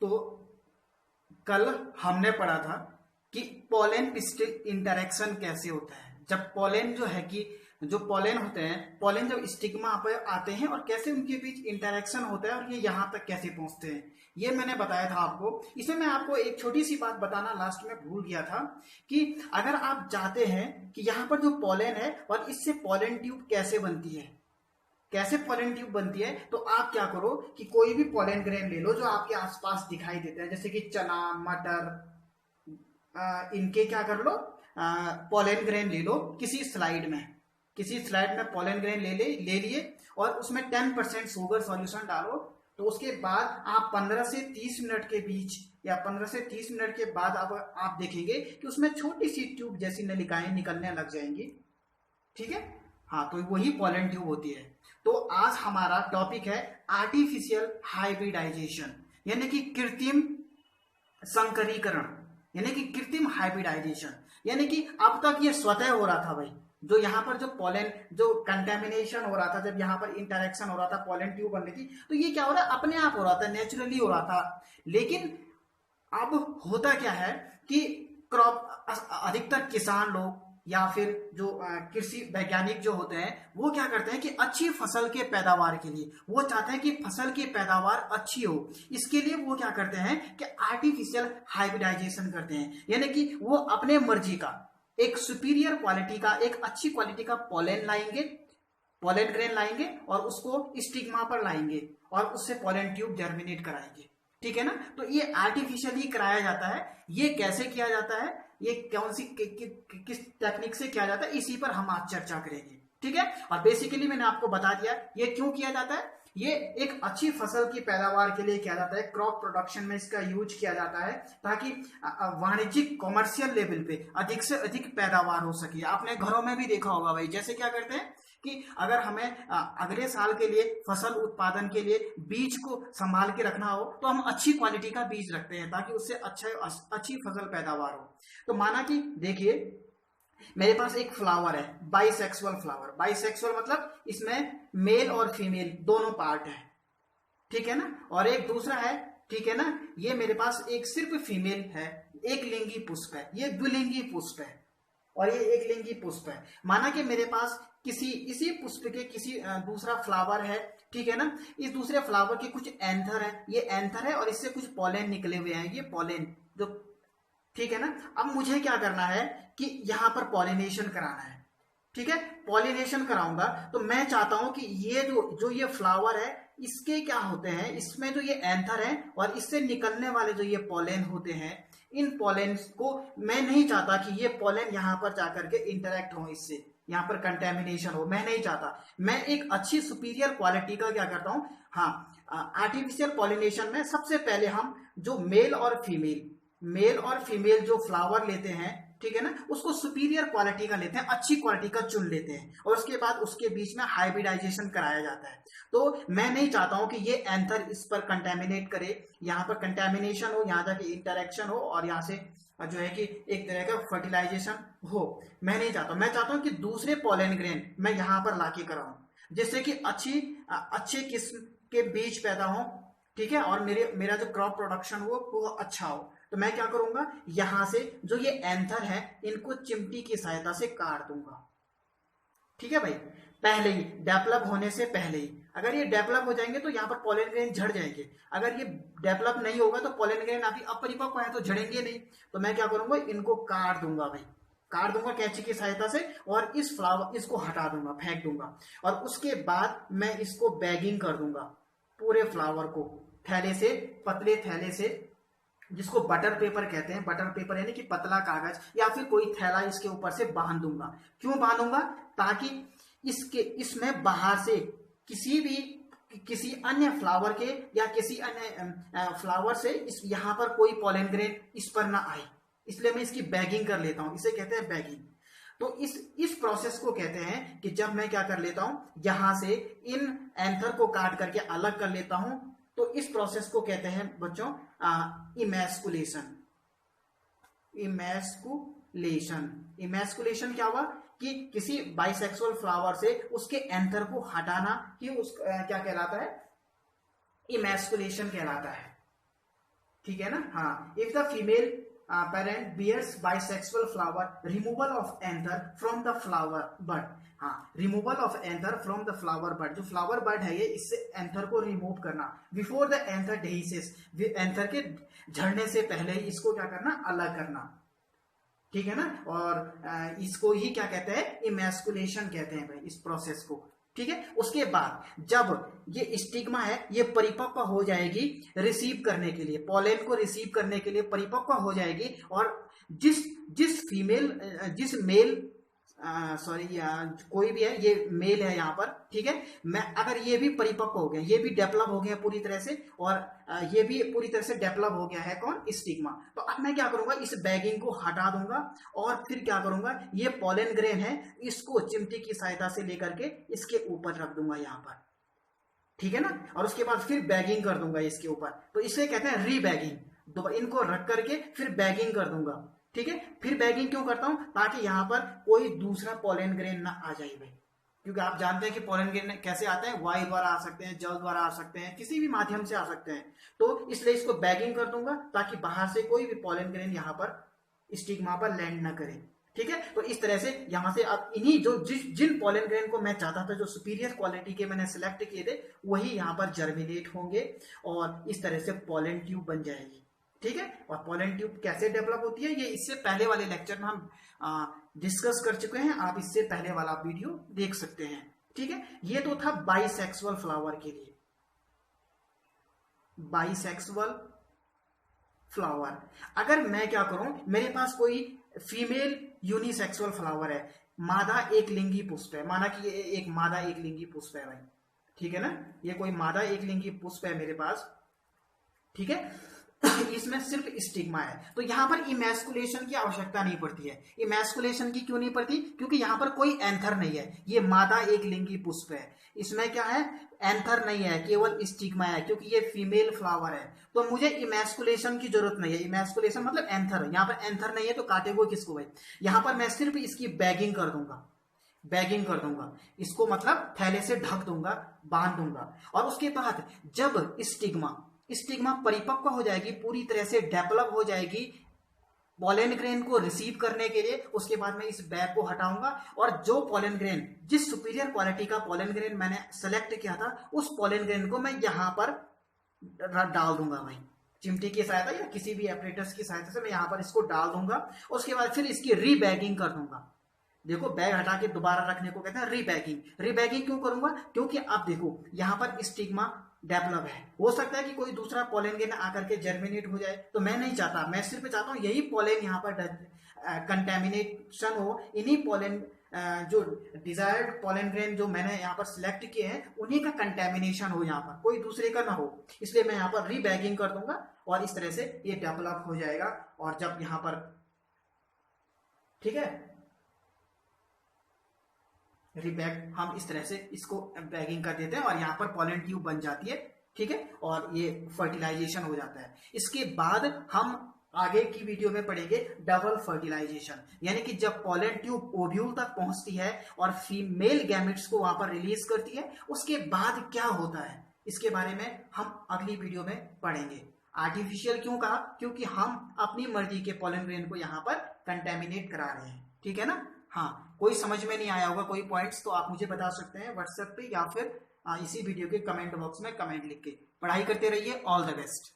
तो कल हमने पढ़ा था कि पोलन पिस्टिल इंटरेक्शन कैसे होता है। जब पोलन जो है कि जो पोलन होते हैं, पोलन जब स्टिग्मा पर आते हैं और कैसे उनके बीच इंटरेक्शन होता है और ये यहाँ तक कैसे पहुंचते हैं, ये मैंने बताया था आपको। इसमें मैं आपको एक छोटी सी बात बताना लास्ट में भूल गया था कि अगर आप चाहते हैं कि यहाँ पर जो पोलन है और इससे पोलन ट्यूब कैसे बनती है, कैसे पोलन ट्यूब बनती है, तो आप क्या करो कि कोई भी पोलन ग्रेन ले लो जो आपके आसपास दिखाई देते हैं, जैसे कि चना, मटर, इनके क्या कर लो, पोलन ग्रेन ले लो। किसी स्लाइड में पोलन ग्रेन ले लिए और उसमें 10% शुगर सॉल्यूशन डालो। तो उसके बाद आप 15 से 30 मिनट के बीच या 15 से 30 मिनट के बाद आप देखेंगे कि उसमें छोटी सी ट्यूब जैसी नलिकाएं निकलने लग जाएंगी। ठीक है, हाँ, तो वही पोलन ट्यूब होती है। तो आज हमारा टॉपिक है आर्टिफिशियल हाइब्रिडाइजेशन, यानी कि कृत्रिम संकरीकरण, यानी कि कृत्रिम हाइब्रिडाइजेशन। यानी कि अब तक ये स्वतः हो रहा था भाई, जो यहाँ पर जो पोलन जो कंटेमिनेशन हो रहा था, जब यहाँ पर इंटरेक्शन हो रहा था, पोलन ट्यूब बन रही थी, तो ये क्या हो रहा है, अपने आप हो रहा था, नेचुरली हो रहा था। लेकिन अब होता क्या है कि क्रॉप अधिकतर किसान लोग या फिर जो कृषि वैज्ञानिक जो होते हैं वो क्या करते हैं कि अच्छी फसल के पैदावार के लिए वो चाहते हैं कि फसल की पैदावार अच्छी हो। इसके लिए वो क्या करते हैं कि आर्टिफिशियल हाइब्रिडाइजेशन करते हैं, यानी कि वो अपने मर्जी का एक सुपीरियर क्वालिटी का, एक अच्छी क्वालिटी का पोलन लाएंगे, पोलन ग्रेन लाएंगे और उसको स्टिग्मा पर लाएंगे और उससे पोलन ट्यूब जर्मिनेट कराएंगे। ठीक है ना, तो ये आर्टिफिशियली कराया जाता है। ये कैसे किया जाता है, ये कौन सी किस टेक्निक से किया जाता है, इसी पर हम आज चर्चा करेंगे। ठीक है, और बेसिकली मैंने आपको बता दिया ये क्यों किया जाता है। ये एक अच्छी फसल की पैदावार के लिए किया जाता है, क्रॉप प्रोडक्शन में इसका यूज किया जाता है ताकि वाणिज्यिक कॉमर्शियल लेवल पे अधिक से अधिक पैदावार हो सके। आपने घरों में भी देखा होगा भाई, जैसे क्या करते हैं कि अगर हमें अगले साल के लिए फसल उत्पादन के लिए बीज को संभाल के रखना हो तो हम अच्छी क्वालिटी का बीज रखते हैं ताकि उससे अच्छी फसल पैदावार हो। तो माना कि देखिए मेरे पास एक फ्लावर है, बाइसेक्सुअल फ्लावर। बाइसेक्सुअल मतलब इसमें मेल और फीमेल दोनों पार्ट है, ठीक है ना। और एक दूसरा है, ठीक है ना, ये मेरे पास एक सिर्फ फीमेल है, एक लिंगी पुष्प है, ये द्विलिंगी पुष्प है और ये एक लिंगी पुष्प है। माना कि मेरे पास इसी पुष्प के किसी दूसरा फ्लावर है, ठीक है ना। इस दूसरे फ्लावर के कुछ एंथर है, ये एंथर है और इससे कुछ पोलन निकले हुए हैं, ये पोलन जो, ठीक है ना। अब मुझे क्या करना है कि यहाँ पर पॉलिनेशन कराना है, ठीक है। पॉलिनेशन कराऊंगा तो मैं चाहता हूं कि ये जो ये फ्लावर है इसके क्या होते हैं, इसमें जो ये एंथर है और इससे निकलने वाले जो ये पोलन होते हैं, इन पोलन को मैं नहीं चाहता कि ये पोलन यहाँ पर जाकर के इंटरेक्ट हो, इससे यहाँ पर कंटेमिनेशन हो, मैं नहीं चाहता। मैं एक अच्छी सुपीरियर क्वालिटी का क्या करता हूँ, हाँ, आर्टिफिशियल पॉलिनेशन में सबसे पहले हम जो मेल और फीमेल जो फ्लावर लेते हैं, ठीक है ना, उसको सुपीरियर क्वालिटी का लेते हैं, अच्छी क्वालिटी का चुन लेते हैं और उसके बाद उसके बीच में हाइब्रिडाइजेशन कराया जाता है। तो मैं नहीं चाहता हूं कि ये एंथर इस पर कंटेमिनेट करे, यहाँ पर कंटेमिनेशन हो, यहाँ जाके इंटरेक्शन हो और यहाँ से जो है कि एक तरह का फर्टिलाइजेशन हो, मैं नहीं चाहता। मैं चाहता हूं कि दूसरे पोलन ग्रेन मैं यहाँ पर लाके कराऊं जिससे कि अच्छे किस्म के बीज पैदा हो, ठीक है, और मेरा जो क्रॉप प्रोडक्शन हो वो अच्छा हो। तो मैं क्या करूंगा, यहां से जो ये एंथर है इनको चिमटी की सहायता से काट दूंगा, ठीक है भाई, पहले ही डेवलप होने से पहले ही। अगर ये डेवलप हो जाएंगे तो यहाँ पर पोलन ग्रेन झड़ जाएंगे, अगर ये डेवलप नहीं होगा तो पोलन ग्रेन अभी अपरिपक्व है तो झड़ेंगे नहीं। तो मैं क्या करूंगा, इनको काट दूंगा भाई, काट दूंगा कैंची की सहायता से और इस फ्लावर इसको हटा दूंगा, फेंक दूंगा और उसके बाद मैं इसको बैगिंग कर दूंगा, पूरे फ्लावर को थैले से, पतले थैले से, जिसको बटर पेपर कहते हैं, बटर पेपर यानी कि पतला कागज या फिर कोई थैला इसके ऊपर से बांध दूंगा। क्यों बांधूंगा, ताकि इसमें बाहर से किसी अन्य फ्लावर के या किसी अन्य फ्लावर से यहाँ पर कोई पोलन ग्रेन इस पर ना आए, इसलिए मैं इसकी बैगिंग कर लेता हूं, इसे कहते हैं बैगिंग। तो इस प्रोसेस को कहते हैं कि जब मैं क्या कर लेता हूं, यहां से इन एंथर को काट करके अलग कर लेता हूं, तो इस प्रोसेस को कहते हैं बच्चों इमैस्कुलेशन। इमैस्कुलेशन क्या हुआ कि किसी बाइसेक्सुअल फ्लावर से उसके एंथर को हटाना ही क्या कहलाता है, इमैस्कुलेशन कहलाता है। ठीक है ना। हाँ, if the female parent bears bisexual flower, removal of anther from the flower bud. हाँ, removal of anther from the flower bud, जो फ्लावर बड है ये, इससे एंथर को रिमूव करना। बिफोर द एंथर डेहिसिस, एंथर के झड़ने से पहले ही इसको क्या करना, अलग करना, ठीक है ना। और इसको ही क्या कहते हैं, इमैस्कुलेशन कहते हैं भाई, इस प्रोसेस को, ठीक है। उसके बाद जब ये स्टिग्मा है ये परिपक्व हो जाएगी रिसीव करने के लिए, पॉलेन को रिसीव करने के लिए परिपक्व हो जाएगी, और जिस मेल सॉरी कोई भी है, ये मेल है यहाँ पर, ठीक है। मैं अगर ये भी परिपक्व हो गया, ये भी डेवलप हो गया पूरी तरह से, और ये भी पूरी तरह से डेवलप हो गया है, कौन, स्टिग्मा। तो अब मैं क्या करूंगा, इस बैगिंग को हटा दूंगा, और फिर क्या करूंगा, ये पॉलन ग्रेन है, इसको चिमटी की सहायता से लेकर के इसके ऊपर रख दूंगा यहाँ पर, ठीक है ना। और उसके बाद फिर बैगिंग कर दूंगा इसके ऊपर, तो इसे कहते हैं रीबैगिंग। इनको रख करके फिर बैगिंग कर दूंगा, ठीक है। फिर बैगिंग क्यों करता हूं, ताकि यहां पर कोई दूसरा पॉलन ग्रेन ना आ जाए भाई, क्योंकि आप जानते हैं कि पॉलन ग्रेन कैसे आते हैं, वायु द्वारा आ सकते हैं, जल द्वारा आ सकते हैं, किसी भी माध्यम से आ सकते हैं। तो इसलिए इसको बैगिंग कर दूंगा, ताकि बाहर से कोई भी पॉलन ग्रेन यहाँ पर स्टिग्मा पर लैंड ना करे, ठीक है। तो इस तरह से यहां से अब इन्हीं जिन पॉलन ग्रेन को मैं चाहता था, जो सुपीरियर क्वालिटी के मैंने सिलेक्ट किए थे, वही यहाँ पर जर्मिनेट होंगे, और इस तरह से पॉलन ट्यूब बन जाएगी, ठीक है। और पॉलन ट्यूब कैसे डेवलप होती है, ये इससे पहले वाले लेक्चर में हम डिस्कस कर चुके हैं, आप इससे पहले वाला वीडियो देख सकते हैं, ठीक है। ये तो था बाइसेक्सुअल फ्लावर के लिए, बाइसेक्सुअल फ्लावर। अगर मैं क्या करूं, मेरे पास कोई फीमेल यूनिसेक्सुअल फ्लावर है, मादा एक लिंगी पुष्प है, माना कि ये एक मादा एक लिंगी पुष्प है भाई, ठीक है ना। ये कोई मादा एक लिंगी पुष्प है मेरे पास, ठीक है। इसमें सिर्फ स्टिग्मा है, तो यहां पर इमैस्कुलेशन की आवश्यकता नहीं पड़ती है। इमैस्कुलेशन की क्यों नहीं पड़ती, क्योंकि यहां पर कोई एंथर नहीं है, ये मादा एक लिंगी पुष्प है, इसमें क्या है, एंथर नहीं है, केवल स्टिग्मा है, क्योंकि ये फीमेल फ्लावर है। तो मुझे इमैस्कुलेशन की जरूरत नहीं है, इमैस्कुलेशन मतलब एंथर, यहाँ पर एंथर नहीं है, तो काटेगो किसको भाई, यहां पर मैं सिर्फ इसकी बैगिंग कर दूंगा, बैगिंग कर दूंगा, इसको मतलब थैले से ढक दूंगा, बांध दूंगा। और उसके बाद जब स्टिग्मा परिपक्व हो जाएगी, पूरी तरह से डेवलप हो जाएगी पॉलन ग्रेन को रिसीव करने के लिए, उसके बाद मैं इस बैग को हटाऊंगा, और जो पॉलन ग्रेन, जिस सुपीरियर क्वालिटी का पॉलन ग्रेन मैंने सेलेक्ट किया था, उस पॉलन ग्रेन को मैं यहां पर डाल दूंगा भाई, चिमटी की सहायता या किसी भी एपरेटस की सहायता से मैं यहां पर इसको डाल दूंगा। उसके बाद फिर इसकी रीबैगिंग कर दूंगा। देखो, बैग हटा के दोबारा रखने को कहते हैं रीबैगिंग। रीबैगिंग क्यों करूंगा, क्योंकि अब देखो यहाँ पर स्टिग्मा डेवलप है, हो सकता है कि कोई दूसरा पॉलन ग्रेन आकर के जर्मिनेट हो जाए, तो मैं नहीं चाहता, मैं सिर्फ चाहता हूँ यही पॉलन यहाँ पर कंटेमिनेशन हो, इन्हीं पॉलन जो डिजायर्ड पॉलन ग्रेन जो मैंने यहाँ पर सिलेक्ट किए हैं, उन्हीं का कंटेमिनेशन हो, यहाँ पर कोई दूसरे का ना हो। इसलिए मैं यहाँ पर रीबैगिंग कर दूंगा, और इस तरह से ये डेवलप हो जाएगा। और जब यहाँ पर, ठीक है, रीबैग, हम इस तरह से इसको बैगिंग कर देते हैं, और यहाँ पर पॉलन ट्यूब बन जाती है, ठीक है, और ये फर्टिलाइजेशन हो जाता है। इसके बाद हम आगे की वीडियो में पढ़ेंगे डबल फर्टिलाइजेशन, यानी कि जब पॉलन ट्यूब ओव्यूल तक पहुंचती है और फीमेल गैमेट्स को वहां पर रिलीज करती है, उसके बाद क्या होता है, इसके बारे में हम अगली वीडियो में पढ़ेंगे। आर्टिफिशियल क्यों कहा, क्योंकि हम अपनी मर्जी के पॉलन ग्रेन को यहाँ पर कंटेमिनेट करा रहे हैं, ठीक है ना। हाँ, कोई समझ में नहीं आया होगा कोई पॉइंट्स, तो आप मुझे बता सकते हैं व्हाट्सएप पे, या फिर इसी वीडियो के कमेंट बॉक्स में कमेंट लिख के। पढ़ाई करते रहिए, ऑल द बेस्ट।